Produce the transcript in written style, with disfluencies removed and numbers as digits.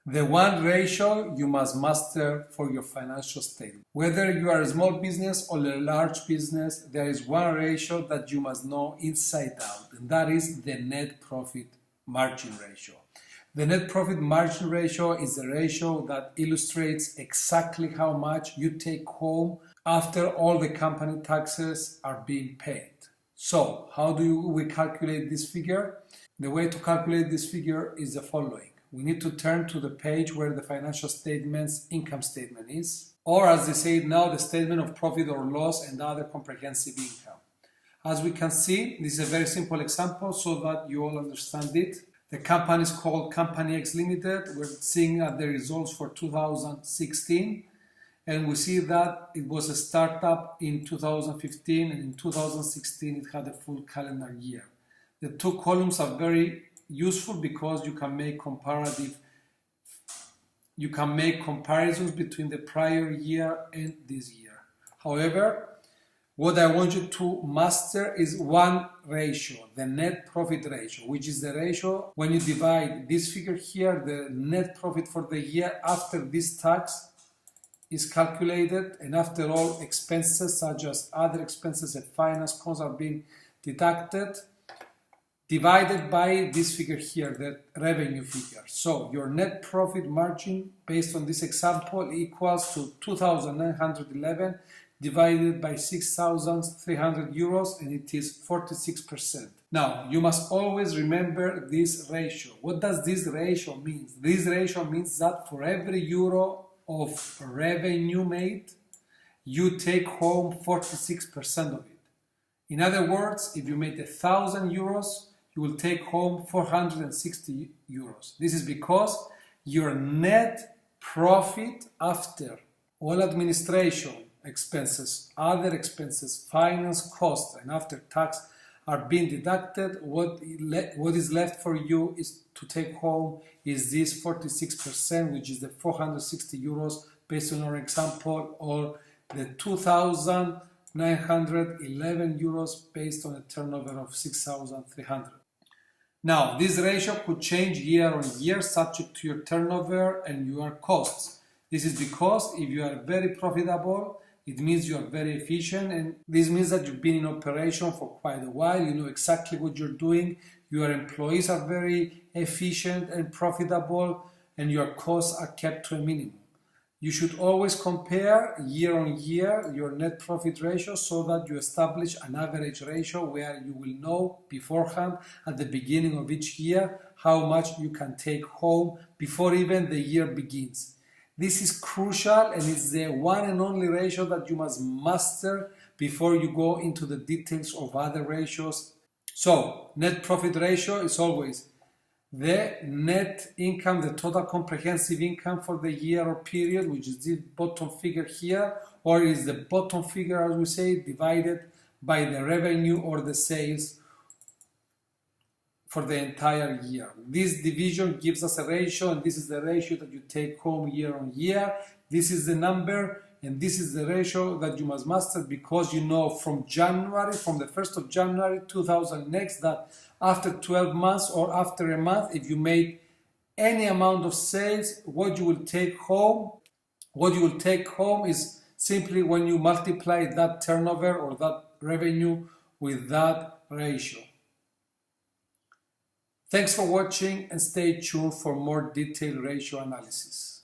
The one ratio you must master for your financial statement. Whether you are a small business or a large business, there is one ratio that you must know inside out, and that is the net profit margin ratio. The net profit margin ratio is a ratio that illustrates exactly how much you take home after all the company taxes are being paid. So, how do we calculate this figure? The way to calculate this figure is the following. We need to turn to the page where the financial statement's income statement is, or as they say now, the statement of profit or loss and other comprehensive income. As we can see, this is a very simple example so that you all understand it. The company is called Company X Limited. We're seeing the results for 2016, and we see that it was a startup in 2015, and in 2016 it had a full calendar year. The two columns are very useful because you can make comparisons between the prior year and this year. However, what I want you to master is one ratio, the net profit ratio, which is the ratio when you divide this figure here, the net profit for the year after this tax is calculated, and after all expenses such as other expenses and finance costs are being deducted, divided by this figure here, the revenue figure. So your net profit margin based on this example equals to 2,911 divided by 6,300 euros, and it is 46%. Now, you must always remember this ratio. What does this ratio mean? This ratio means that for every euro of revenue made, you take home 46% of it. In other words, if you made 1,000 euros, you will take home 460 euros. This is because your net profit after all administration expenses, other expenses, finance costs, and after tax are being deducted, what is left for you is to take home is this 46%, which is the 460 euros based on our example, or the 2,911 euros based on a turnover of 6,300. Now, this ratio could change year on year subject to your turnover and your costs. This is because if you are very profitable, it means you are very efficient, and this means that you've been in operation for quite a while, you know exactly what you're doing, your employees are very efficient and profitable, and your costs are kept to a minimum. You should always compare year on year your net profit ratio so that you establish an average ratio where you will know beforehand at the beginning of each year how much you can take home before even the year begins. This is crucial, and it's the one and only ratio that you must master before you go into the details of other ratios. So, net profit ratio is always the net income, the total comprehensive income for the year or period, which is the bottom figure here, or is the bottom figure, as we say, divided by the revenue or the sales for the entire year. This division gives us a ratio, and this is the ratio that you take home year on year. This is the number, and this is the ratio that you must master, because you know from the 1st of January 2000 next, that after 12 months or after a month, if you made any amount of sales, what you will take home is simply when you multiply that turnover or that revenue with that ratio. Thanks for watching, and stay tuned for more detailed ratio analysis.